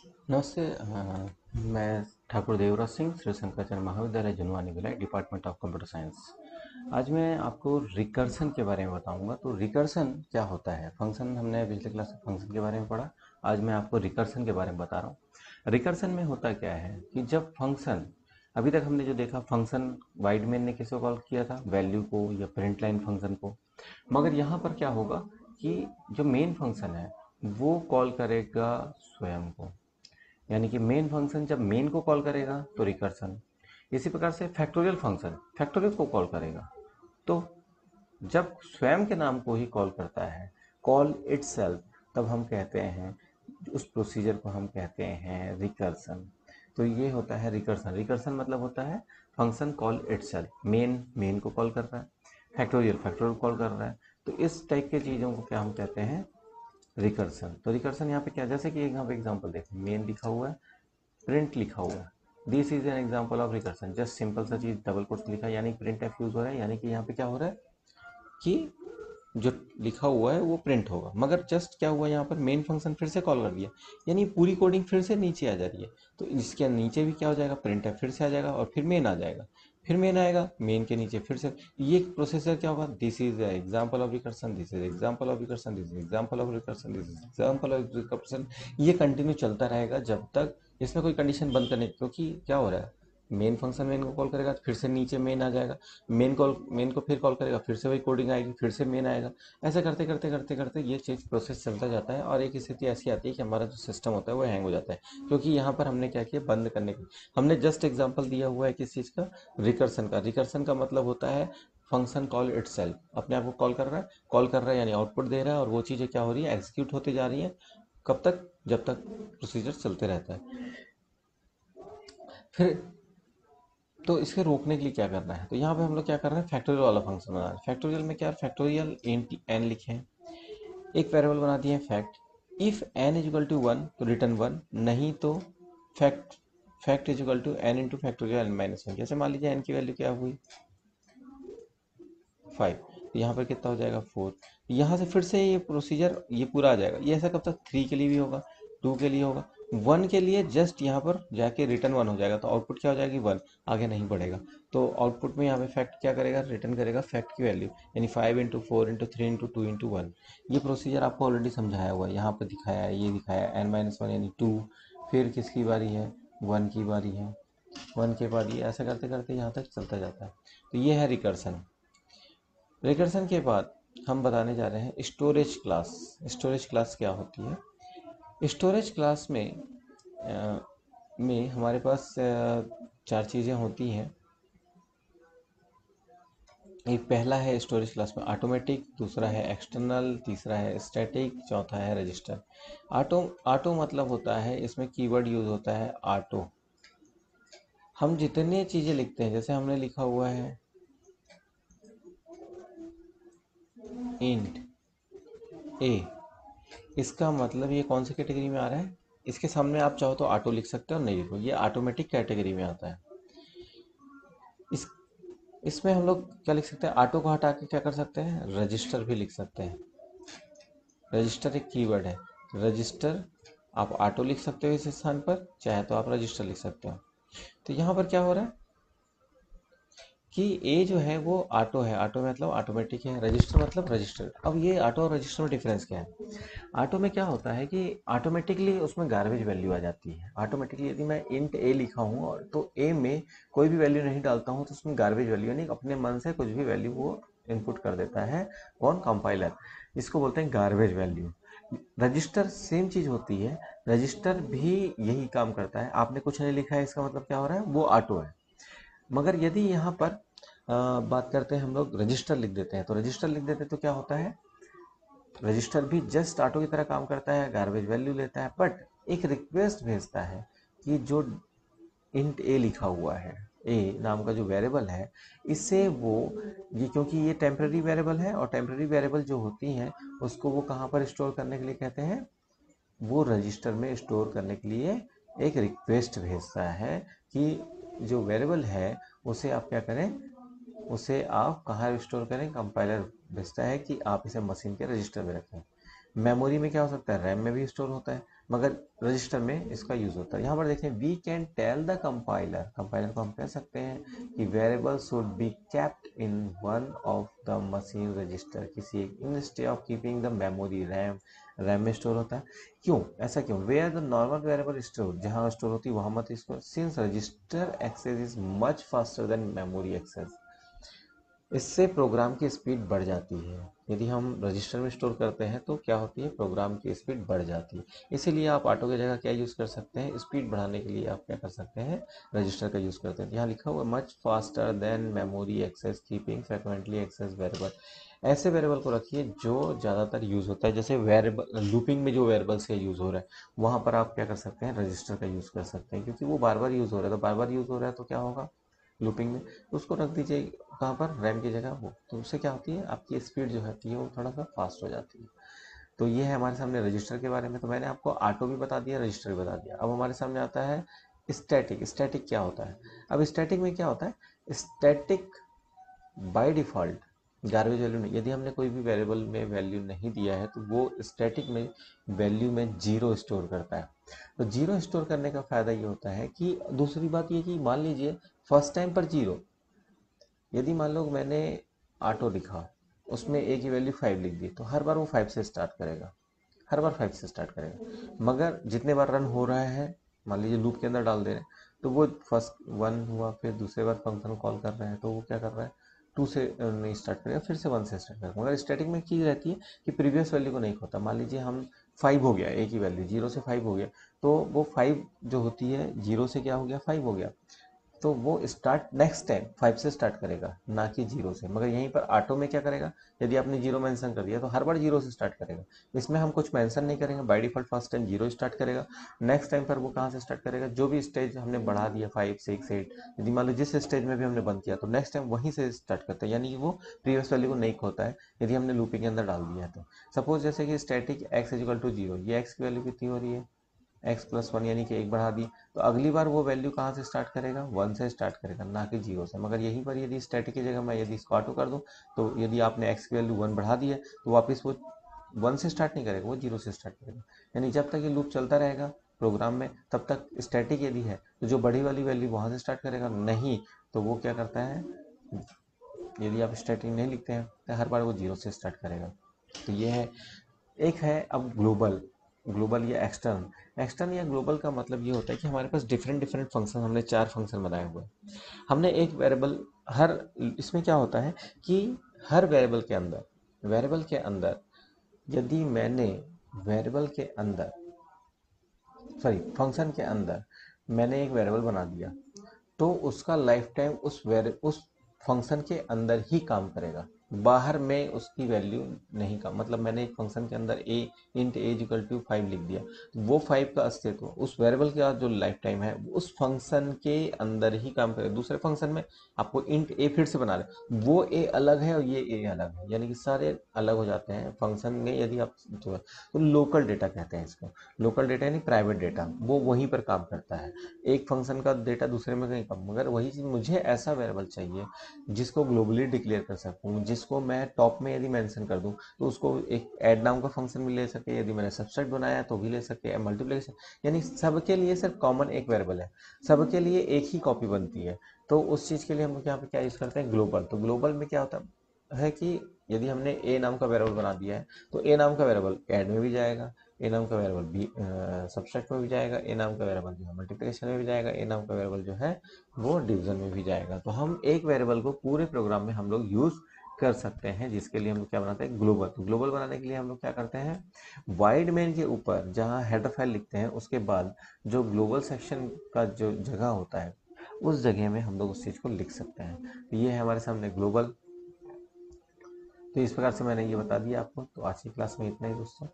नमस्ते। मैं ठाकुर देवराज सिंह, श्री शंकराचार्य महाविद्यालय Junwani Bhilai, department of computer science. आज मैं आपको रिकर्सन के बारे में बताऊंगा। तो रिकर्सन क्या होता है? फंक्शन हमने पिछले क्लास में फंक्शन के बारे में पढ़ा। आज मैं आपको रिकर्सन के बारे में बता रहा हूँ। रिकर्सन में होता क्या है कि जब फंक्शन, अभी तक हमने जो देखा फंक्शन, वाइड मेन ने किसको कॉल किया था? वैल्यू को या प्रिंट लाइन फंक्शन को। मगर यहाँ पर क्या होगा कि जो मेन फंक्शन है वो कॉल करेगा स्वयं को। यानी कि मेन फंक्शन जब मेन को कॉल करेगा तो रिकर्सन। इसी प्रकार से फैक्टोरियल फंक्शन फैक्टोरियल को कॉल करेगा। तो जब स्वयं के नाम को ही कॉल करता है, कॉल इटसेल्फ, तब हम कहते हैं, उस प्रोसीजर को हम कहते हैं रिकर्सन। तो ये होता है रिकर्सन। रिकर्सन मतलब होता है function call itself. Main main को कॉल कर रहा है, फैक्टोरियल फैक्टोरियल कॉल कर रहा है। तो इस टाइप के चीज़ों को क्या हम कहते हैं? रिकर्सन। तो रिकर्सन यहाँ पे क्या, जैसे कि यहाँ पे एग्जांपल देखें, मेन लिखा हुआ है, प्रिंट लिखा हुआ है। This is an example of recursion. Just simple सा चीज डबल कोट्स लिखा है, यानी प्रिंट एफ यूज हो रहा है। यानी कि यहाँ पे क्या हो रहा है कि जो लिखा हुआ है वो प्रिंट होगा। मगर जस्ट क्या हुआ, यहाँ पर मेन फंक्शन फिर से कॉल कर दिया, यानी पूरी कोडिंग फिर से नीचे आ जा रही है। तो इसके नीचे भी क्या हो जाएगा? प्रिंट एफ फिर से आ जाएगा और फिर मेन आ जाएगा। फिर मेन आएगा, मेन के नीचे फिर से ये प्रोसेसर क्या होगा? This is example of recursion, this is example of recursion, this is example of recursion, this is example of recursion. ये कंटिन्यू चलता रहेगा जब तक इसमें कोई कंडीशन बंद करने, क्योंकि क्या हो रहा है, मेन फंक्शन मेन को कॉल करेगा तो फिर से नीचे मेन आ जाएगा। मेन को फिर कॉल करेगा, फिर से वही कोडिंग आएगी, फिर से मेन आएगा। ऐसा करते करते करते करते ये चीज़ प्रोसेस चलता जाता है और एक स्थिति ऐसी आती है कि हमारा जो सिस्टम होता है वो हैंग हो जाता है। क्योंकि यहाँ पर हमने क्या किया, बंद करने के, हमने जस्ट एग्जांपल दिया हुआ है किस चीज़ का? रिकर्सन का। रिकर्सन का मतलब होता है फंक्शन कॉल इटसेल्फ, अपने आप को कॉल कर रहा है यानी आउटपुट दे रहा है, और वो चीज़ें क्या हो रही है? एग्जीक्यूट होती जा रही है। कब तक? जब तक प्रोसीजर चलते रहता है। फिर तो इसके रोकने के लिए क्या करना है? तो यहाँ पे हम लोग क्या कर रहे हैं, फैक्टोरियल वाला फंक्शन बना रहे हैं। फैक्टोरियल में क्या, फैक्टोरियल एन लिखे हैं, एक वेरिएबल बना दिए हैं fact. If n is equal to one तो रिटर्न वन, नहीं तो fact fact is equal to n into factorial n minus one. जैसे मान लीजिए एन की वैल्यू क्या हुई, 5, तो यहाँ पर कितना हो जाएगा, 4। यहाँ से फिर से ये प्रोसीजर ये पूरा आ जाएगा। ये ऐसा कब तक? 3 के लिए भी होगा, 2 के लिए होगा, 1 के लिए जस्ट यहाँ पर जाके रिटर्न 1 हो जाएगा। तो आउटपुट क्या हो जाएगी, 1, आगे नहीं बढ़ेगा। तो आउटपुट में यहाँ पे फैक्ट क्या करेगा, रिटर्न करेगा फैक्ट की वैल्यू, यानी 5 इंटू 4 इंटू 3 इंटू 2 इंटू 1। ये प्रोसीजर आपको ऑलरेडी समझाया हुआ है, यहाँ पर दिखाया है, ये दिखाया है, एन माइनस वन यानी 2। फिर किसकी बारी है? 1 की बारी है, 1 के बाद ये, ऐसा करते करते यहाँ तक चलता जाता है। तो ये है रिकर्सन। रिकर्सन के बाद हम बताने जा रहे हैं स्टोरेज क्लास। स्टोरेज क्लास क्या होती है? स्टोरेज क्लास में हमारे पास चार चीज़ें होती हैं। एक पहला है स्टोरेज क्लास में ऑटोमेटिक, दूसरा है एक्सटर्नल, तीसरा है स्टैटिक, चौथा है रजिस्टर। ऑटो ऑटो मतलब होता है, इसमें कीवर्ड यूज होता है ऑटो। हम जितने चीज़ें लिखते हैं, जैसे हमने लिखा हुआ है इंट ए, इसका मतलब ये कौन सी कैटेगरी में आ रहा है? इसके सामने आप चाहो तो ऑटो लिख सकते हो, नहीं लिखो, ये ऑटोमेटिक कैटेगरी में आता है। इस इसमें हम लोग क्या लिख सकते हैं? ऑटो को हटा के क्या कर सकते हैं? रजिस्टर भी लिख सकते हैं। रजिस्टर एक कीवर्ड है। रजिस्टर, आप ऑटो लिख सकते हो इस स्थान पर, चाहे तो आप रजिस्टर लिख सकते हो। तो यहाँ पर क्या हो रहा है कि ए जो है वो ऑटो है, ऑटो मतलब ऑटोमेटिक है, रजिस्टर मतलब रजिस्टर। अब ये ऑटो और रजिस्टर में डिफरेंस क्या है? ऑटो में क्या होता है कि ऑटोमेटिकली उसमें गार्बेज वैल्यू आ जाती है। ऑटोमेटिकली यदि मैं इंट ए लिखा हूँ और तो ए में कोई भी वैल्यू नहीं डालता हूँ तो उसमें गार्बेज वैल्यू नहीं, अपने मन से कुछ भी वैल्यू वो इनपुट कर देता है। कौन? कंपाइलर। इसको बोलते हैं गार्बेज वैल्यू। रजिस्टर सेम चीज होती है, रजिस्टर भी यही काम करता है। आपने कुछ नहीं लिखा है, इसका मतलब क्या हो रहा है? वो ऑटो है। मगर यदि यहाँ पर बात करते हैं, हम लोग रजिस्टर लिख देते हैं, तो रजिस्टर लिख देते हैं तो क्या होता है? रजिस्टर भी जस्ट ऑटो की तरह काम करता है, गार्बेज वैल्यू लेता है, बट एक रिक्वेस्ट भेजता है कि जो इंट ए लिखा हुआ है, ए नाम का जो वेरिएबल है, इससे वो, ये क्योंकि ये टेम्पररी वेरिएबल है और टेम्पररी वेरिएबल जो होती हैं उसको वो कहाँ पर स्टोर करने के लिए कहते हैं? वो रजिस्टर में स्टोर करने के लिए एक रिक्वेस्ट भेजता है कि जो वेरिएबल है उसे आप क्या करें, उसे आप कहाँ स्टोर करें? कंपाइलर भेजता है कि आप इसे मशीन के रजिस्टर में रखें। मेमोरी में क्या हो सकता है? रैम में भी स्टोर होता है। मगर रजिस्टर में इसका यूज होता है। यहाँ पर देखें, we can tell the compiler, compiler को हम कह सकते हैं कि variable should be kept in one of the machine register, किसी एक, instead of keeping the memory, RAM में स्टोर होता है। क्यों, ऐसा क्यों? Where the normal variable store, जहाँ स्टोर होती है वहां मत इसको, since register access is much faster than memory access, इससे प्रोग्राम की स्पीड बढ़ जाती है। यदि हम रजिस्टर में स्टोर करते हैं तो क्या होती है, प्रोग्राम की स्पीड बढ़ जाती है। इसीलिए आप ऑटो की जगह क्या यूज़ कर सकते हैं, स्पीड बढ़ाने के लिए आप क्या कर सकते हैं, रजिस्टर का यूज़ करते हैं। यहाँ लिखा हुआ much faster than memory access keeping frequently access variable, ऐसे वेरिएबल को रखिए जो ज़्यादातर यूज़ होता है। जैसे वेरिएबल लूपिंग में जो वेरिएबल्स का यूज़ हो रहा है, वहाँ पर आप क्या कर सकते हैं, रजिस्टर का यूज़ कर सकते हैं, क्योंकि वो बार बार यूज़ हो रहा है। तो बार बार यूज़ हो रहा है तो क्या होगा, लूपिंग में, तो उसको रख दीजिए कहाँ पर, रैम की जगह वो, तो उससे क्या होती है, आपकी स्पीड जो होती है वो थोड़ा सा फास्ट हो जाती है। तो ये है हमारे सामने रजिस्टर के बारे में। तो मैंने आपको ऑटो भी बता दिया, रजिस्टर भी बता दिया। अब हमारे सामने आता है स्टैटिक। स्टैटिक क्या होता है? अब स्टैटिक में क्या होता है, static by default garbage value नहीं, यदि हमने कोई भी वेरिएबल में वैल्यू नहीं दिया है तो वो स्टैटिक में वैल्यू में जीरो स्टोर करता है। तो जीरो स्टोर करने का फ़ायदा ये होता है कि, दूसरी बात ये कि मान लीजिए फर्स्ट टाइम पर जीरो, यदि मान लो मैंने ऑटो लिखा, उसमें ए की वैल्यू 5 लिख दी, तो हर बार वो 5 से स्टार्ट करेगा, हर बार 5 से स्टार्ट करेगा। मगर जितने बार रन हो रहा है, मान लीजिए लूप के अंदर डाल दे रहे हैं, तो वो फर्स्ट 1 हुआ, फिर दूसरे बार फंक्शन कॉल कर रहे हैं तो वो क्या कर रहा है, 2 से नहीं स्टार्ट करेगा, फिर से 1 से स्टार्ट करेगा। मगर स्टैटिक में चीज़ रहती है कि प्रीवियस वैल्यू को नहीं खोता। मान लीजिए हम 5 हो गया, ए की वैल्यू 0 से 5 हो गया, तो वो 5 जो होती है 0 से क्या हो गया, 5 हो गया, तो वो स्टार्ट नेक्स्ट टाइम 5 से स्टार्ट करेगा, ना कि 0 से। मगर यहीं पर ऑटो में क्या करेगा, यदि आपने 0 मेंशन कर दिया तो हर बार 0 से स्टार्ट करेगा। इसमें हम कुछ मेंशन नहीं करेंगे, by default first time 0 start करेगा, नेक्स्ट टाइम पर वो कहाँ से स्टार्ट करेगा, जो भी स्टेज हमने बढ़ा दिया 5 6 8, यदि मान लो जिस स्टेज में भी हमने बंद किया तो नेक्स्ट टाइम वहीं से स्टार्ट करता है, यानी कि वो प्रीवियस वैल्यू को नहीं खोता है यदि हमने लूपिंग के अंदर डाल दिया है तो। सपोज जैसे कि static x is equal to 0, ये एक्स की वैल्यू कितनी हो रही है, एक्स प्लस 1, यानी कि एक बढ़ा दी, तो अगली बार वो वैल्यू कहाँ से स्टार्ट करेगा, 1 से स्टार्ट करेगा, ना कि 0 से। मगर यहीं पर यदि स्टैटिक की जगह मैं यदि इसको ऑटो कर दूं, तो यदि आपने एक्स की वैल्यू 1 बढ़ा दी है तो वापस वो 1 से स्टार्ट नहीं करेगा, वो 0 से स्टार्ट करेगा। यानी जब तक ये लूप चलता रहेगा प्रोग्राम में, तब तक स्टैटिक यदि है तो जो बड़ी वाली वैल्यू वहाँ से स्टार्ट करेगा, नहीं तो वो क्या करता है, यदि आप स्टैटिक नहीं लिखते हैं तो हर बार वो 0 से स्टार्ट करेगा। तो ये है। एक है अब ग्लोबल। ग्लोबल या एक्सटर्न। एक्सटर्न या ग्लोबल का मतलब ये होता है कि हमारे पास डिफरेंट डिफरेंट फंक्शन, हमने 4 फंक्शन बनाए हुए हैं। हमने एक वेरिएबल, हर, इसमें क्या होता है कि हर वेरिएबल के अंदर यदि मैंने वेरिएबल के अंदर सॉरी फंक्शन के अंदर मैंने एक वेरिएबल बना दिया, तो उसका लाइफ टाइम उस फंक्शन के अंदर ही काम करेगा, बाहर में उसकी वैल्यू नहीं काम। मतलब मैंने एक फंक्शन के अंदर ए इंट ए इक्वल टू 5 लिख दिया, तो वो 5 का अस्तित्व उस वेरिएबल का जो लाइफ टाइम है उस फंक्शन के अंदर ही काम करेगा। दूसरे फंक्शन में आपको इंट ए फिर से बना ले, वो ए अलग है और ये ए अलग है, यानी कि सारे अलग हो जाते हैं फंक्शन में। यदि आप तो लोकल डेटा कहते हैं इसको। लोकल डेटा यानी प्राइवेट डेटा, वो वहीं पर काम करता है। एक फंक्शन का डेटा दूसरे में कहीं कम। मगर वही चीज़ मुझे ऐसा वेरिएबल चाहिए जिसको ग्लोबली डिक्लेयर कर सकूं, जिसको मैं टॉप में यदि मेंशन कर दूं तो उसको एक ऐड नाम का फंक्शन भी ले सके, यदि मैंने सब्सट्रैक्ट बनाया तो भी ले सके, मल्टीप्लिकेशन, यानी सबके लिए सिर्फ कॉमन एक वेरिएबल है, सबके लिए एक ही कॉपी बनती है। तो उस चीज़ के लिए हम यहाँ पे क्या यूज़ करते हैं, ग्लोबल। तो ग्लोबल में क्या होता है कि यदि हमने ए नाम का वेरिएबल बना दिया है तो ए नाम का वेरिएबल ऐड में भी जाएगा, ए नाम का वेरिएबल बी सब्सट्रैक्ट में भी जाएगा, ए नाम का वेरिएबल जो है मल्टीप्लिकेशन में भी जाएगा, ए नाम का वेरिएबल जो है वो डिवीजन में भी जाएगा। तो हम एक वेरिएबल को पूरे प्रोग्राम में हम लोग यूज़ कर सकते हैं, जिसके लिए हम लोग क्या बनाते हैं, ग्लोबल। तो ग्लोबल बनाने के लिए हम लोग क्या करते हैं, वाइड मेन के ऊपर जहाँ हेडर फाइल लिखते हैं उसके बाद जो ग्लोबल सेक्शन का जो जगह होता है उस जगह में हम लोग उस चीज़ को लिख सकते हैं। तो ये है हमारे सामने ग्लोबल। तो इस प्रकार से मैंने ये बता दिया आपको। तो आज की क्लास में इतना ही दोस्तों।